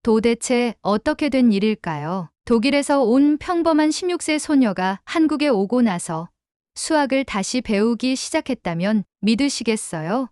도대체 어떻게 된 일일까요? 독일에서 온 평범한 16세 소녀가 한국에 오고 나서 수학을 다시 배우기 시작했다면 믿으시겠어요?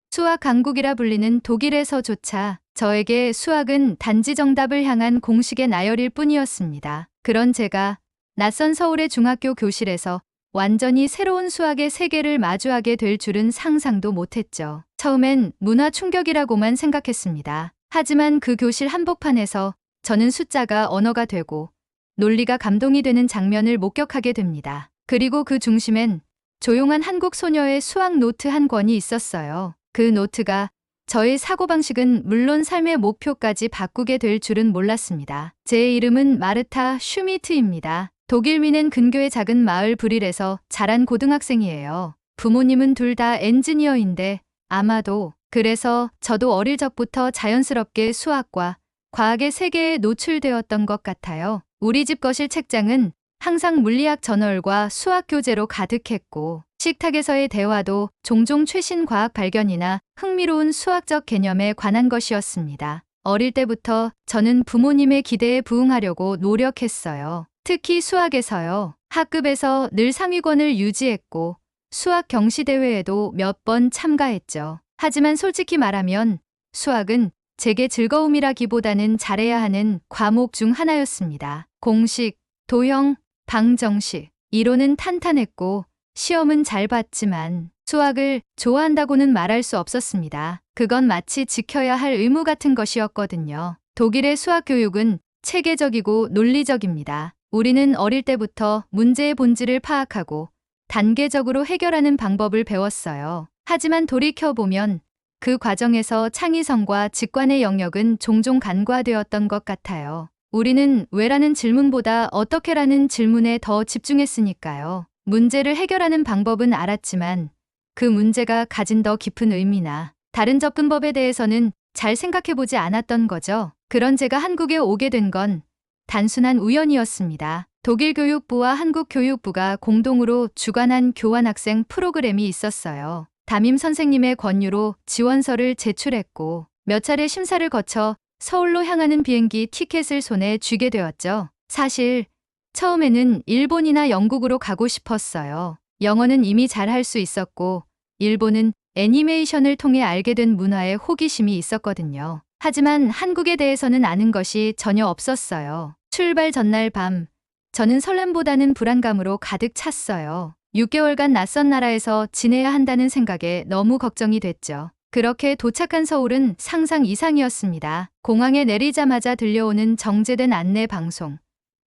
수학 강국이라 불리는 독일에서조차 저에게 수학은 단지 정답을 향한 공식의 나열일 뿐이었습니다. 그런 제가 낯선 서울의 중학교 교실에서 완전히 새로운 수학의 세계를 마주하게 될 줄은 상상도 못했죠. 처음엔 문화 충격이라고만 생각했습니다. 하지만 그 교실 한복판에서 저는 숫자가 언어가 되고 논리가 감동이 되는 장면을 목격하게 됩니다. 그리고 그 중심엔 조용한 한국 소녀의 수학 노트 한 권이 있었어요. 그 노트가 저의 사고방식은 물론 삶의 목표까지 바꾸게 될 줄은 몰랐습니다. 제 이름은 마르타 슈미트입니다. 독일 위넨 근교의 작은 마을 브릴에서 자란 고등학생이에요. 부모님은 둘 다 엔지니어인데 아마도 그래서 저도 어릴 적부터 자연스럽게 수학과 과학의 세계에 노출되었던 것 같아요. 우리 집 거실 책장은 항상 물리학 저널과 수학 교재로 가득했고 식탁에서의 대화도 종종 최신 과학 발견이나 흥미로운 수학적 개념에 관한 것이었습니다. 어릴 때부터 저는 부모님의 기대에 부응하려고 노력했어요. 특히 수학에서요. 학급에서 늘 상위권을 유지했고 수학 경시대회에도 몇 번 참가했죠. 하지만 솔직히 말하면 수학은 제게 즐거움이라기보다는 잘해야 하는 과목 중 하나였습니다. 공식, 도형, 방정식, 이론은 탄탄했고 시험은 잘 봤지만 수학을 좋아한다고는 말할 수 없었습니다. 그건 마치 지켜야 할 의무 같은 것이었거든요. 독일의 수학 교육은 체계적이고 논리적입니다. 우리는 어릴 때부터 문제의 본질을 파악하고 단계적으로 해결하는 방법을 배웠어요. 하지만 돌이켜보면 그 과정에서 창의성과 직관의 영역은 종종 간과되었던 것 같아요. 우리는 왜라는 질문보다 어떻게라는 질문에 더 집중했으니까요. 문제를 해결하는 방법은 알았지만 그 문제가 가진 더 깊은 의미나 다른 접근법에 대해서는 잘 생각해보지 않았던 거죠. 그런 제가 한국에 오게 된 건 단순한 우연이었습니다. 독일 교육부와 한국 교육부가 공동으로 주관한 교환학생 프로그램이 있었어요. 담임 선생님의 권유로 지원서를 제출했고 몇 차례 심사를 거쳐 서울로 향하는 비행기 티켓을 손에 쥐게 되었죠. 사실 처음에는 일본이나 영국으로 가고 싶었어요. 영어는 이미 잘할 수 있었고 일본은 애니메이션을 통해 알게 된 문화에 호기심이 있었거든요. 하지만 한국에 대해서는 아는 것이 전혀 없었어요. 출발 전날 밤, 저는 설렘보다는 불안감으로 가득 찼어요. 6개월간 낯선 나라에서 지내야 한다는 생각에 너무 걱정이 됐죠. 그렇게 도착한 서울은 상상 이상이었습니다. 공항에 내리자마자 들려오는 정제된 안내 방송,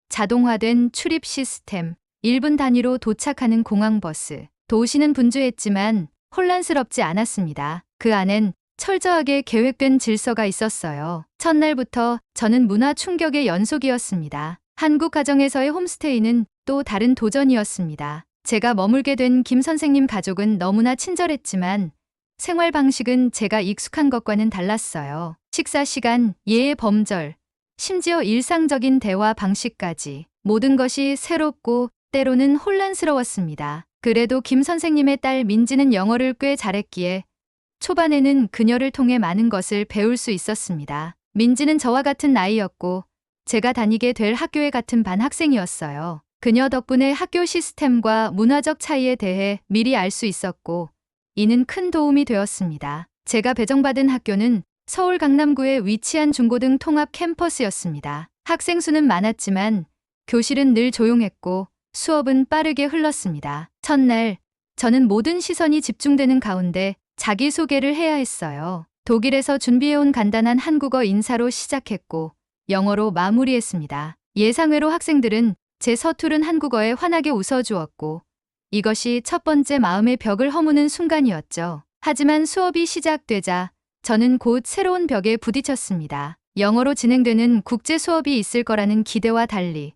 자동화된 출입 시스템, 1분 단위로 도착하는 공항버스. 도시는 분주했지만 혼란스럽지 않았습니다. 그 안엔 철저하게 계획된 질서가 있었어요. 첫날부터 저는 문화 충격의 연속이었습니다. 한국 가정에서의 홈스테이는 또 다른 도전이었습니다. 제가 머물게 된 김 선생님 가족은 너무나 친절했지만 생활 방식은 제가 익숙한 것과는 달랐어요. 식사 시간, 예의 범절, 심지어 일상적인 대화 방식까지 모든 것이 새롭고 때로는 혼란스러웠습니다. 그래도 김 선생님의 딸 민지는 영어를 꽤 잘했기에 초반에는 그녀를 통해 많은 것을 배울 수 있었습니다. 민지는 저와 같은 나이였고 제가 다니게 될 학교의 같은 반 학생이었어요. 그녀 덕분에 학교 시스템과 문화적 차이에 대해 미리 알 수 있었고 이는 큰 도움이 되었습니다. 제가 배정받은 학교는 서울 강남구에 위치한 중고등 통합 캠퍼스였습니다. 학생 수는 많았지만 교실은 늘 조용했고 수업은 빠르게 흘렀습니다. 첫날, 저는 모든 시선이 집중되는 가운데 자기소개를 해야 했어요. 독일에서 준비해온 간단한 한국어 인사로 시작했고 영어로 마무리했습니다. 예상외로 학생들은 제 서투른 한국어에 환하게 웃어주었고 이것이 첫 번째 마음의 벽을 허무는 순간이었죠. 하지만 수업이 시작되자 저는 곧 새로운 벽에 부딪혔습니다. 영어로 진행되는 국제 수업이 있을 거라는 기대와 달리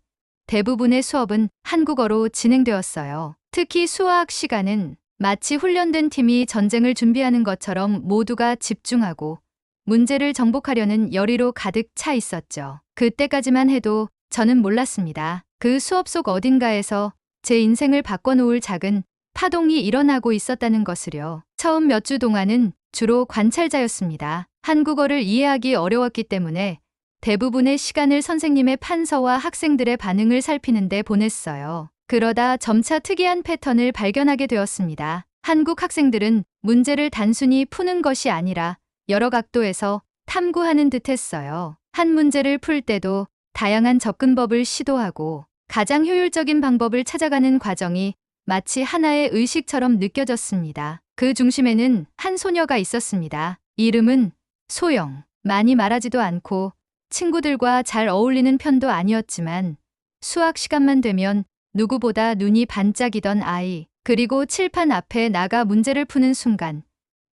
대부분의 수업은 한국어로 진행되었어요. 특히 수학 시간은 마치 훈련된 팀이 전쟁을 준비하는 것처럼 모두가 집중하고 문제를 정복하려는 열의로 가득 차 있었죠. 그때까지만 해도 저는 몰랐습니다. 그 수업 속 어딘가에서 제 인생을 바꿔놓을 작은 파동이 일어나고 있었다는 것을요. 처음 몇 주 동안은 주로 관찰자였습니다. 한국어를 이해하기 어려웠기 때문에 대부분의 시간을 선생님의 판서와 학생들의 반응을 살피는 데 보냈어요. 그러다 점차 특이한 패턴을 발견하게 되었습니다. 한국 학생들은 문제를 단순히 푸는 것이 아니라 여러 각도에서 탐구하는 듯 했어요. 한 문제를 풀 때도 다양한 접근법을 시도하고 가장 효율적인 방법을 찾아가는 과정이 마치 하나의 의식처럼 느껴졌습니다. 그 중심에는 한 소녀가 있었습니다. 이름은 소영. 많이 말하지도 않고 친구들과 잘 어울리는 편도 아니었지만 수학 시간만 되면 누구보다 눈이 반짝이던 아이. 그리고 칠판 앞에 나가 문제를 푸는 순간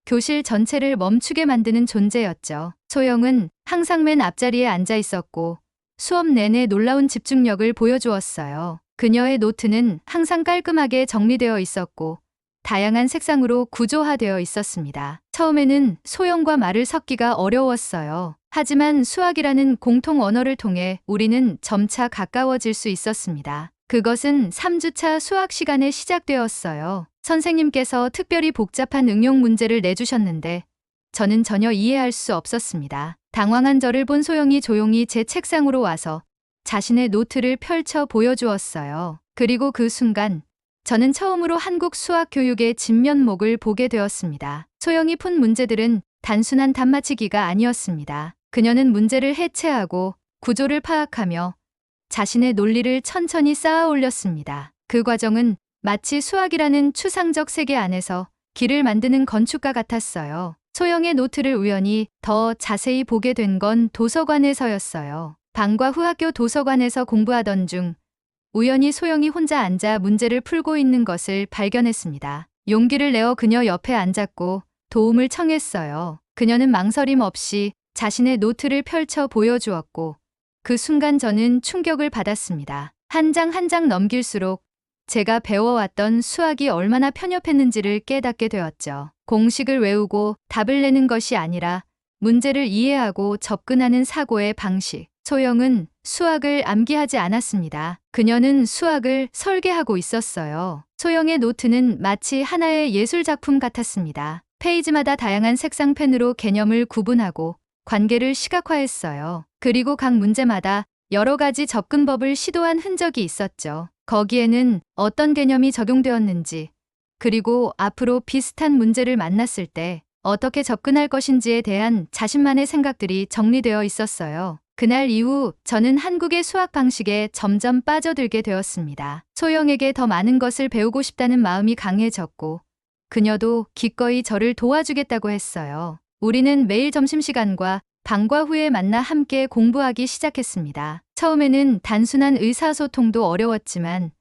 교실 전체를 멈추게 만드는 존재였죠. 소영은 항상 맨 앞자리에 앉아 있었고 수업 내내 놀라운 집중력을 보여주었어요. 그녀의 노트는 항상 깔끔하게 정리되어 있었고 다양한 색상으로 구조화되어 있었습니다. 처음에는 소영과 말을 섞기가 어려웠어요. 하지만 수학이라는 공통 언어를 통해 우리는 점차 가까워질 수 있었습니다. 그것은 3주차 수학 시간에 시작되었어요. 선생님께서 특별히 복잡한 응용 문제를 내주셨는데 저는 전혀 이해할 수 없었습니다. 당황한 저를 본 소영이 조용히 제 책상으로 와서 자신의 노트를 펼쳐 보여주었어요. 그리고 그 순간 저는 처음으로 한국 수학 교육의 진면목을 보게 되었습니다. 소영이 푼 문제들은 단순한 답맞히기가 아니었습니다. 그녀는 문제를 해체하고 구조를 파악하며 자신의 논리를 천천히 쌓아 올렸습니다. 그 과정은 마치 수학이라는 추상적 세계 안에서 길을 만드는 건축가 같았어요. 소영의 노트를 우연히 더 자세히 보게 된 건 도서관에서였어요. 방과 후 학교 도서관에서 공부하던 중 우연히 소영이 혼자 앉아 문제를 풀고 있는 것을 발견했습니다. 용기를 내어 그녀 옆에 앉았고 도움을 청했어요. 그녀는 망설임 없이 자신의 노트를 펼쳐 보여주었고 그 순간 저는 충격을 받았습니다. 한 장 한 장 넘길수록 제가 배워왔던 수학이 얼마나 편협했는지를 깨닫게 되었죠. 공식을 외우고 답을 내는 것이 아니라 문제를 이해하고 접근하는 사고의 방식. 소영은 수학을 암기하지 않았습니다. 그녀는 수학을 설계하고 있었어요. 소영의 노트는 마치 하나의 예술작품 같았습니다. 페이지마다 다양한 색상 펜으로 개념을 구분하고 관계를 시각화했어요. 그리고 각 문제마다 여러 가지 접근법을 시도한 흔적이 있었죠. 거기에는 어떤 개념이 적용되었는지, 그리고 앞으로 비슷한 문제를 만났을 때 어떻게 접근할 것인지에 대한 자신만의 생각들이 정리되어 있었어요. 그날 이후 저는 한국의 수학 방식에 점점 빠져들게 되었습니다. 소영에게 더 많은 것을 배우고 싶다는 마음이 강해졌고 그녀도 기꺼이 저를 도와주겠다고 했어요. 우리는 매일 점심시간과 방과 후에 만나 함께 공부하기 시작했습니다. 처음에는 단순한 의사소통도 어려웠지만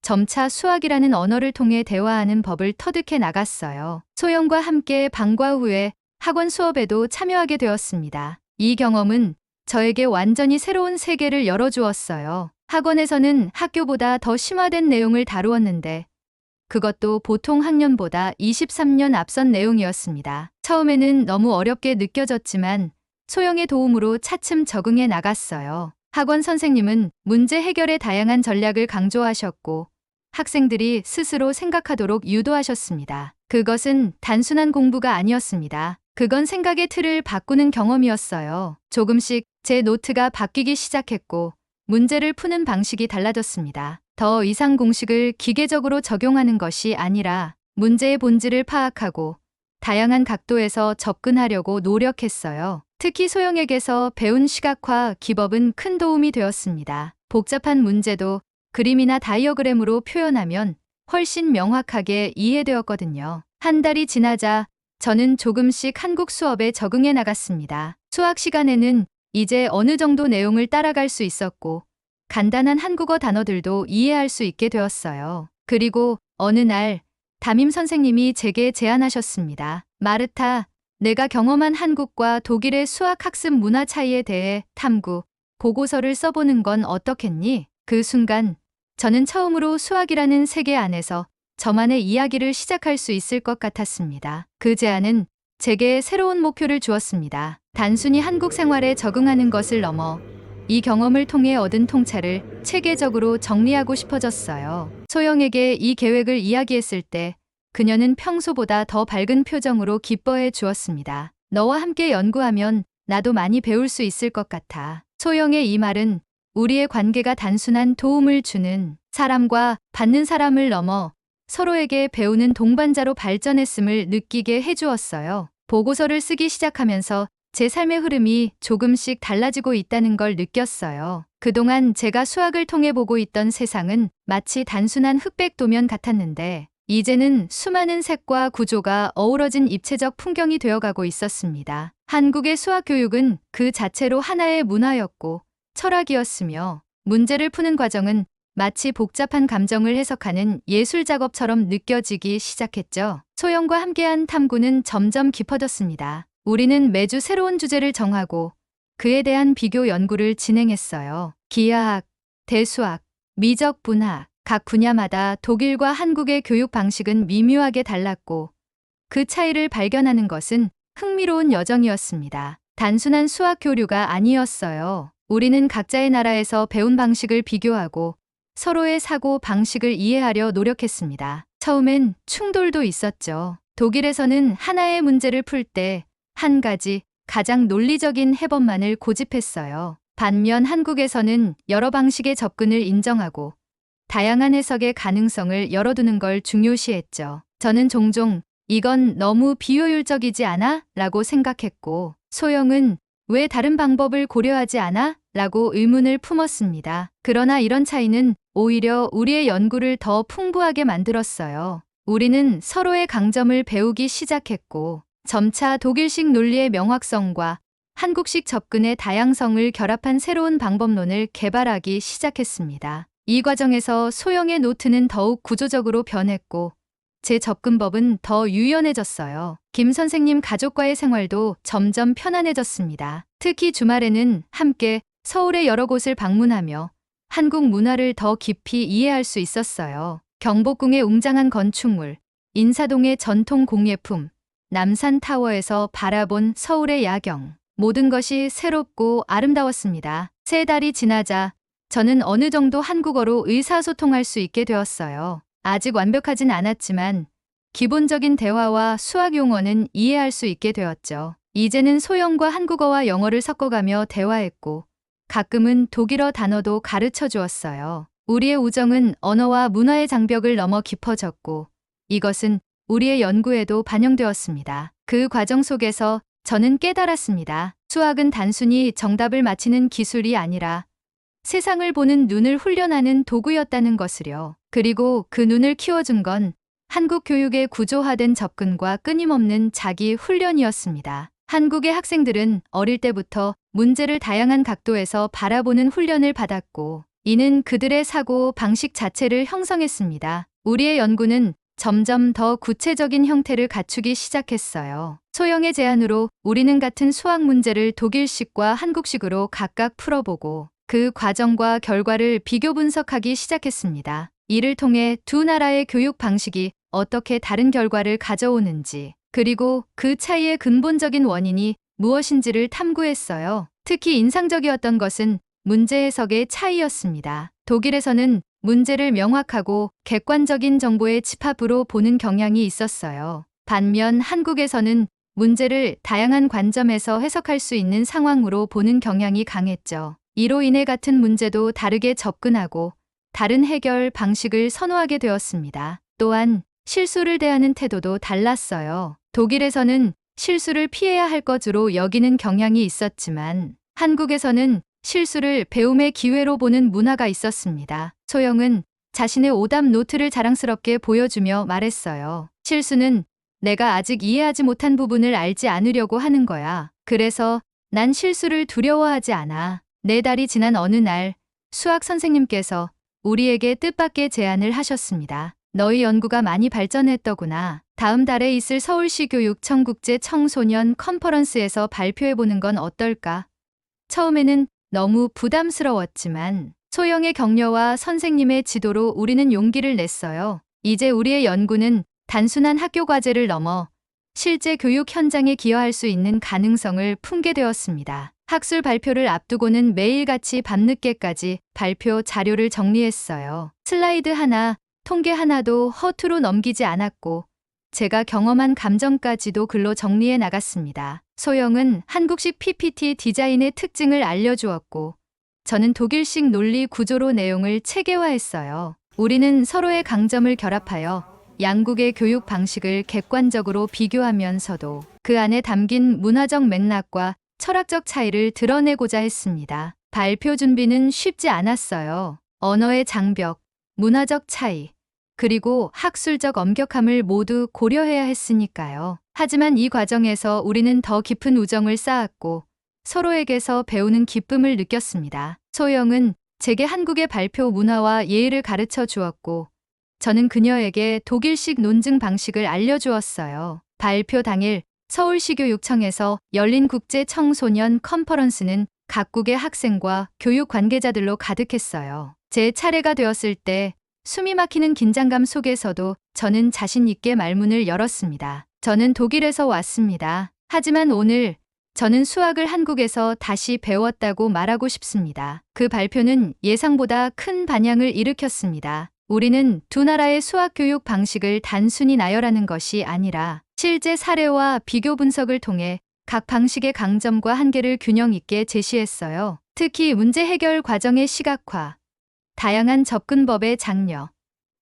점차 수학이라는 언어를 통해 대화하는 법을 터득해 나갔어요. 소영과 함께 방과 후에 학원 수업에도 참여하게 되었습니다. 이 경험은 저에게 완전히 새로운 세계를 열어주었어요. 학원에서는 학교보다 더 심화된 내용을 다루었는데 그것도 보통 학년보다 23년 앞선 내용이었습니다. 처음에는 너무 어렵게 느껴졌지만 소영의 도움으로 차츰 적응해 나갔어요. 학원 선생님은 문제 해결의 다양한 전략을 강조하셨고 학생들이 스스로 생각하도록 유도하셨습니다. 그것은 단순한 공부가 아니었습니다. 그건 생각의 틀을 바꾸는 경험이었어요. 조금씩 제 노트가 바뀌기 시작했고 문제를 푸는 방식이 달라졌습니다. 더 이상 공식을 기계적으로 적용하는 것이 아니라 문제의 본질을 파악하고 다양한 각도에서 접근하려고 노력했어요. 특히 소영에게서 배운 시각화 기법은 큰 도움이 되었습니다. 복잡한 문제도 그림이나 다이어그램으로 표현하면 훨씬 명확하게 이해되었거든요. 한 달이 지나자 저는 조금씩 한국 수업에 적응해 나갔습니다. 수학 시간에는 이제 어느 정도 내용을 따라갈 수 있었고 간단한 한국어 단어들도 이해할 수 있게 되었어요. 그리고 어느 날 담임 선생님이 제게 제안하셨습니다. 마르타, 내가 경험한 한국과 독일의 수학 학습 문화 차이에 대해 탐구, 보고서를 써보는 건 어떻겠니? 그 순간 저는 처음으로 수학이라는 세계 안에서 저만의 이야기를 시작할 수 있을 것 같았습니다. 그 제안은 제게 새로운 목표를 주었습니다. 단순히 한국 생활에 적응하는 것을 넘어 이 경험을 통해 얻은 통찰을 체계적으로 정리하고 싶어졌어요. 소영에게 이 계획을 이야기했을 때 그녀는 평소보다 더 밝은 표정으로 기뻐해 주었습니다. 너와 함께 연구하면 나도 많이 배울 수 있을 것 같아. 소영의 이 말은 우리의 관계가 단순한 도움을 주는 사람과 받는 사람을 넘어 서로에게 배우는 동반자로 발전했음을 느끼게 해주었어요. 보고서를 쓰기 시작하면서 제 삶의 흐름이 조금씩 달라지고 있다는 걸 느꼈어요. 그동안 제가 수학을 통해 보고 있던 세상은 마치 단순한 흑백 도면 같았는데 이제는 수많은 색과 구조가 어우러진 입체적 풍경이 되어가고 있었습니다. 한국의 수학 교육은 그 자체로 하나의 문화였고 철학이었으며 문제를 푸는 과정은 마치 복잡한 감정을 해석하는 예술 작업처럼 느껴지기 시작했죠. 소영과 함께한 탐구는 점점 깊어졌습니다. 우리는 매주 새로운 주제를 정하고 그에 대한 비교 연구를 진행했어요. 기하학, 대수학, 미적 분학, 각 분야마다 독일과 한국의 교육 방식은 미묘하게 달랐고 그 차이를 발견하는 것은 흥미로운 여정이었습니다. 단순한 수학 교류가 아니었어요. 우리는 각자의 나라에서 배운 방식을 비교하고 서로의 사고 방식을 이해하려 노력했습니다. 처음엔 충돌도 있었죠. 독일에서는 하나의 문제를 풀 때 한 가지 가장 논리적인 해법만을 고집했어요. 반면 한국에서는 여러 방식의 접근을 인정하고 다양한 해석의 가능성을 열어두는 걸 중요시했죠. 저는 종종 이건 너무 비효율적이지 않아? 라고 생각했고 소영은 왜 다른 방법을 고려하지 않아? 라고 의문을 품었습니다. 그러나 이런 차이는 오히려 우리의 연구를 더 풍부하게 만들었어요. 우리는 서로의 강점을 배우기 시작했고 점차 독일식 논리의 명확성과 한국식 접근의 다양성을 결합한 새로운 방법론을 개발하기 시작했습니다. 이 과정에서 소영의 노트는 더욱 구조적으로 변했고 제 접근법은 더 유연해졌어요. 김 선생님 가족과의 생활도 점점 편안해졌습니다. 특히 주말에는 함께 서울의 여러 곳을 방문하며 한국 문화를 더 깊이 이해할 수 있었어요. 경복궁의 웅장한 건축물, 인사동의 전통 공예품, 남산타워에서 바라본 서울의 야경. 모든 것이 새롭고 아름다웠습니다. 3달이 지나자 저는 어느 정도 한국어로 의사소통할 수 있게 되었어요. 아직 완벽하진 않았지만 기본적인 대화와 수학 용어는 이해할 수 있게 되었죠. 이제는 소영과 한국어와 영어를 섞어가며 대화했고 가끔은 독일어 단어도 가르쳐 주었어요. 우리의 우정은 언어와 문화의 장벽을 넘어 깊어졌고 이것은 우리의 연구에도 반영되었습니다. 그 과정 속에서 저는 깨달았습니다. 수학은 단순히 정답을 맞히는 기술이 아니라 세상을 보는 눈을 훈련하는 도구였다는 것을요. 그리고 그 눈을 키워준 건 한국 교육의 구조화된 접근과 끊임없는 자기 훈련이었습니다. 한국의 학생들은 어릴 때부터 문제를 다양한 각도에서 바라보는 훈련을 받았고 이는 그들의 사고 방식 자체를 형성했습니다. 우리의 연구는 점점 더 구체적인 형태를 갖추기 시작했어요. 소영의 제안으로 우리는 같은 수학 문제를 독일식과 한국식으로 각각 풀어보고 그 과정과 결과를 비교 분석하기 시작했습니다. 이를 통해 두 나라의 교육 방식이 어떻게 다른 결과를 가져오는지 그리고 그 차이의 근본적인 원인이 무엇인지를 탐구했어요. 특히 인상적이었던 것은 문제 해석의 차이였습니다. 독일에서는 문제를 명확하고 객관적인 정보의 집합으로 보는 경향이 있었어요. 반면 한국에서는 문제를 다양한 관점에서 해석할 수 있는 상황으로 보는 경향이 강했죠. 이로 인해 같은 문제도 다르게 접근하고 다른 해결 방식을 선호하게 되었습니다. 또한 실수를 대하는 태도도 달랐어요. 독일에서는 실수를 피해야 할 것으로 여기는 경향이 있었지만 한국에서는 실수를 배움의 기회로 보는 문화가 있었습니다. 소영은 자신의 오답 노트를 자랑스럽게 보여주며 말했어요. 실수는 내가 아직 이해하지 못한 부분을 알지 않으려고 하는 거야. 그래서 난 실수를 두려워하지 않아. 4달이 지난 어느 날 수학 선생님께서 우리에게 뜻밖의 제안을 하셨습니다. 너희 연구가 많이 발전했더구나. 다음 달에 있을 서울시 교육청 국제 청소년 컨퍼런스에서 발표해보는 건 어떨까? 처음에는 너무 부담스러웠지만 소영의 격려와 선생님의 지도로 우리는 용기를 냈어요. 이제 우리의 연구는 단순한 학교 과제를 넘어 실제 교육 현장에 기여할 수 있는 가능성을 품게 되었습니다. 학술 발표를 앞두고는 매일같이 밤늦게까지 발표 자료를 정리했어요. 슬라이드 하나, 통계 하나도 허투루 넘기지 않았고 제가 경험한 감정까지도 글로 정리해 나갔습니다. 소영은 한국식 PPT 디자인의 특징을 알려주었고, 저는 독일식 논리 구조로 내용을 체계화했어요. 우리는 서로의 강점을 결합하여 양국의 교육 방식을 객관적으로 비교하면서도 그 안에 담긴 문화적 맥락과 철학적 차이를 드러내고자 했습니다. 발표 준비는 쉽지 않았어요. 언어의 장벽, 문화적 차이, 그리고 학술적 엄격함을 모두 고려해야 했으니까요. 하지만 이 과정에서 우리는 더 깊은 우정을 쌓았고 서로에게서 배우는 기쁨을 느꼈습니다. 소영은 제게 한국의 발표 문화와 예의를 가르쳐 주었고, 저는 그녀에게 독일식 논증 방식을 알려주었어요. 발표 당일 서울시교육청에서 열린 국제 청소년 컨퍼런스는 각국의 학생과 교육 관계자들로 가득했어요. 제 차례가 되었을 때 숨이 막히는 긴장감 속에서도 저는 자신 있게 말문을 열었습니다. 저는 독일에서 왔습니다. 하지만 오늘 저는 수학을 한국에서 다시 배웠다고 말하고 싶습니다. 그 발표는 예상보다 큰 반향을 일으켰습니다. 우리는 두 나라의 수학 교육 방식을 단순히 나열하는 것이 아니라 실제 사례와 비교 분석을 통해 각 방식의 강점과 한계를 균형 있게 제시했어요. 특히 문제 해결 과정의 시각화, 다양한 접근법의 장려,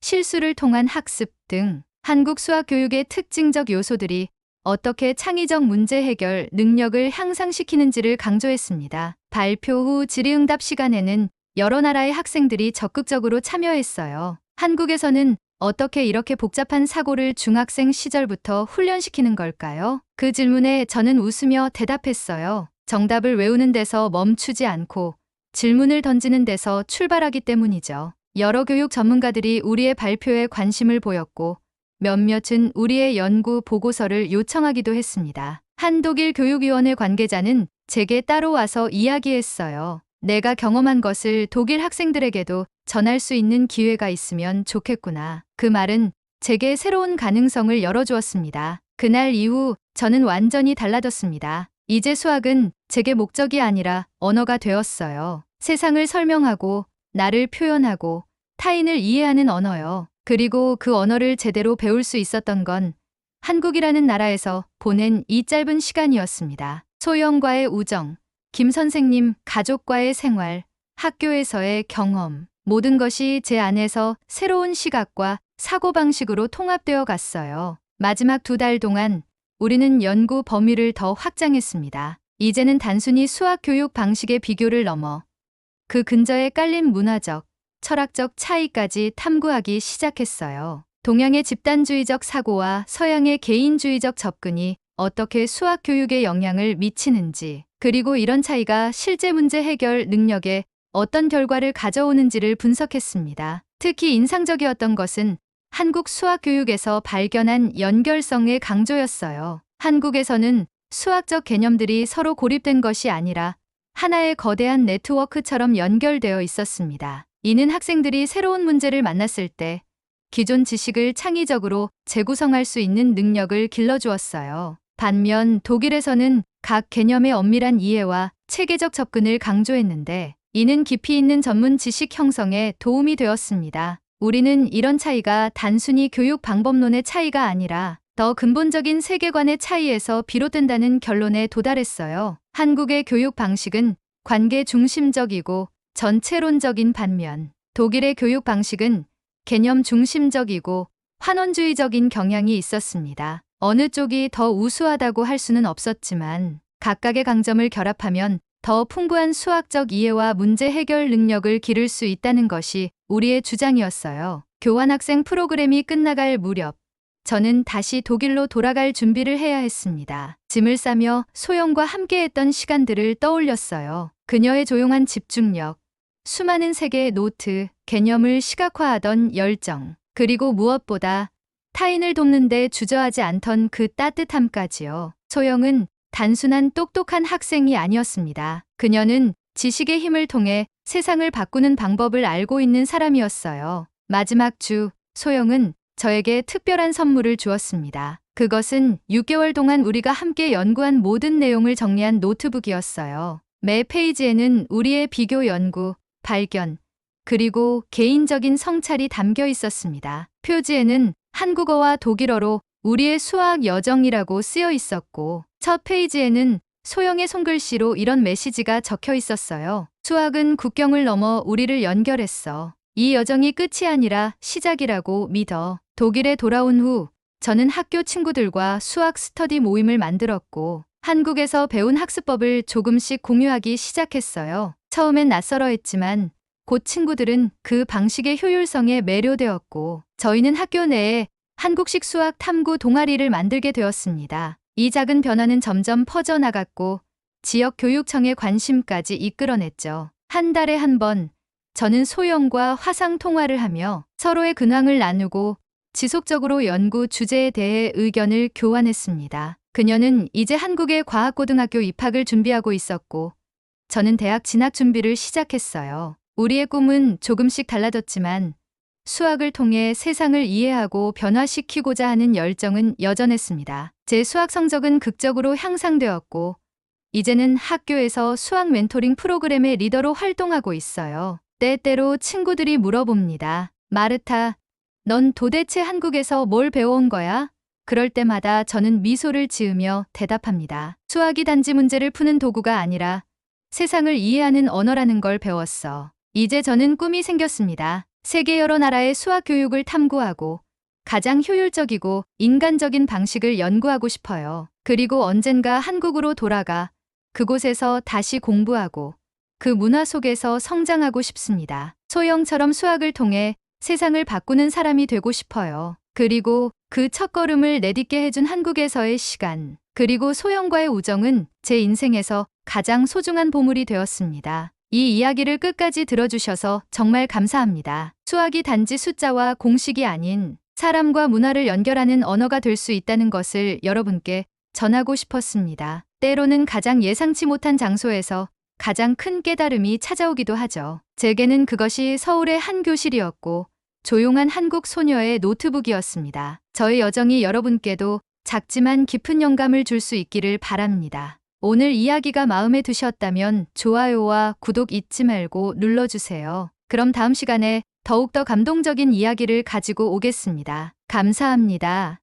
실수를 통한 학습 등 한국 수학 교육의 특징적 요소들이 어떻게 창의적 문제 해결 능력을 향상시키는지를 강조했습니다. 발표 후 질의응답 시간에는 여러 나라의 학생들이 적극적으로 참여했어요. 한국에서는 어떻게 이렇게 복잡한 사고를 중학생 시절부터 훈련시키는 걸까요? 그 질문에 저는 웃으며 대답했어요. 정답을 외우는 데서 멈추지 않고 질문을 던지는 데서 출발하기 때문이죠. 여러 교육 전문가들이 우리의 발표에 관심을 보였고, 몇몇은 우리의 연구 보고서를 요청하기도 했습니다. 한 독일 교육위원회 관계자는 제게 따로 와서 이야기했어요. 내가 경험한 것을 독일 학생들에게도 전할 수 있는 기회가 있으면 좋겠구나. 그 말은 제게 새로운 가능성을 열어주었습니다. 그날 이후 저는 완전히 달라졌습니다. 이제 수학은 제게 목적이 아니라 언어가 되었어요. 세상을 설명하고 나를 표현하고 타인을 이해하는 언어요. 그리고 그 언어를 제대로 배울 수 있었던 건 한국이라는 나라에서 보낸 이 짧은 시간이었습니다. 소영과의 우정, 김 선생님 가족과의 생활, 학교에서의 경험, 모든 것이 제 안에서 새로운 시각과 사고방식으로 통합되어 갔어요. 마지막 2달 동안 우리는 연구 범위를 더 확장했습니다. 이제는 단순히 수학 교육 방식의 비교를 넘어 그 근저에 깔린 문화적, 철학적 차이까지 탐구하기 시작했어요. 동양의 집단주의적 사고와 서양의 개인주의적 접근이 어떻게 수학 교육에 영향을 미치는지, 그리고 이런 차이가 실제 문제 해결 능력에 어떤 결과를 가져오는지를 분석했습니다. 특히 인상적이었던 것은 한국 수학 교육에서 발견한 연결성의 강조였어요. 한국에서는 수학적 개념들이 서로 고립된 것이 아니라 하나의 거대한 네트워크처럼 연결되어 있었습니다. 이는 학생들이 새로운 문제를 만났을 때 기존 지식을 창의적으로 재구성할 수 있는 능력을 길러주었어요. 반면 독일에서는 각 개념의 엄밀한 이해와 체계적 접근을 강조했는데, 이는 깊이 있는 전문 지식 형성에 도움이 되었습니다. 우리는 이런 차이가 단순히 교육 방법론의 차이가 아니라 더 근본적인 세계관의 차이에서 비롯된다는 결론에 도달했어요. 한국의 교육 방식은 관계 중심적이고 전체론적인 반면, 독일의 교육 방식은 개념 중심적이고 환원주의적인 경향이 있었습니다. 어느 쪽이 더 우수하다고 할 수는 없었지만 각각의 강점을 결합하면 더 풍부한 수학적 이해와 문제 해결 능력을 기를 수 있다는 것이 우리의 주장이었어요. 교환학생 프로그램이 끝나갈 무렵, 저는 다시 독일로 돌아갈 준비를 해야 했습니다. 짐을 싸며 소영과 함께했던 시간들을 떠올렸어요. 그녀의 조용한 집중력, 수많은 세계의 노트, 개념을 시각화하던 열정, 그리고 무엇보다 타인을 돕는 데 주저하지 않던 그 따뜻함까지요. 소영은 단순한 똑똑한 학생이 아니었습니다. 그녀는 지식의 힘을 통해 세상을 바꾸는 방법을 알고 있는 사람이었어요. 마지막 주, 소영은 저에게 특별한 선물을 주었습니다. 그것은 6개월 동안 우리가 함께 연구한 모든 내용을 정리한 노트북이었어요. 매 페이지에는 우리의 비교 연구, 발견, 그리고 개인적인 성찰이 담겨 있었습니다. 표지에는 한국어와 독일어로 우리의 수학 여정이라고 쓰여 있었고, 첫 페이지에는 소형의 손글씨로 이런 메시지가 적혀 있었어요. 수학은 국경을 넘어 우리를 연결했어. 이 여정이 끝이 아니라 시작이라고 믿어. 독일에 돌아온 후 저는 학교 친구들과 수학 스터디 모임을 만들었고, 한국에서 배운 학습법을 조금씩 공유하기 시작했어요. 처음엔 낯설어 했지만 곧 친구들은 그 방식의 효율성에 매료되었고, 저희는 학교 내에 한국식 수학 탐구 동아리를 만들게 되었습니다. 이 작은 변화는 점점 퍼져나갔고 지역 교육청의 관심까지 이끌어냈죠. 한 달에 한 번 저는 소영과 화상 통화를 하며 서로의 근황을 나누고 지속적으로 연구 주제에 대해 의견을 교환했습니다. 그녀는 이제 한국의 과학고등학교 입학을 준비하고 있었고, 저는 대학 진학 준비를 시작했어요. 우리의 꿈은 조금씩 달라졌지만 수학을 통해 세상을 이해하고 변화시키고자 하는 열정은 여전했습니다. 제 수학 성적은 극적으로 향상되었고, 이제는 학교에서 수학 멘토링 프로그램의 리더로 활동하고 있어요. 때때로 친구들이 물어봅니다. 마르타, 넌 도대체 한국에서 뭘 배워온 거야? 그럴 때마다 저는 미소를 지으며 대답합니다. 수학이 단지 문제를 푸는 도구가 아니라 세상을 이해하는 언어라는 걸 배웠어. 이제 저는 꿈이 생겼습니다. 세계 여러 나라의 수학 교육을 탐구하고 가장 효율적이고 인간적인 방식을 연구하고 싶어요. 그리고 언젠가 한국으로 돌아가 그곳에서 다시 공부하고 그 문화 속에서 성장하고 싶습니다. 소영처럼 수학을 통해 세상을 바꾸는 사람이 되고 싶어요. 그리고 그 첫걸음을 내딛게 해준 한국에서의 시간, 그리고 소영과의 우정은 제 인생에서 가장 소중한 보물이 되었습니다. 이 이야기를 끝까지 들어주셔서 정말 감사합니다. 수학이 단지 숫자와 공식이 아닌 사람과 문화를 연결하는 언어가 될 수 있다는 것을 여러분께 전하고 싶었습니다. 때로는 가장 예상치 못한 장소에서 가장 큰 깨달음이 찾아오기도 하죠. 제게는 그것이 서울의 한 교실이었고 조용한 한국 소녀의 노트북이었습니다. 저의 여정이 여러분께도 작지만 깊은 영감을 줄 수 있기를 바랍니다. 오늘 이야기가 마음에 드셨다면 좋아요와 구독 잊지 말고 눌러주세요. 그럼 다음 시간에 더욱더 감동적인 이야기를 가지고 오겠습니다. 감사합니다.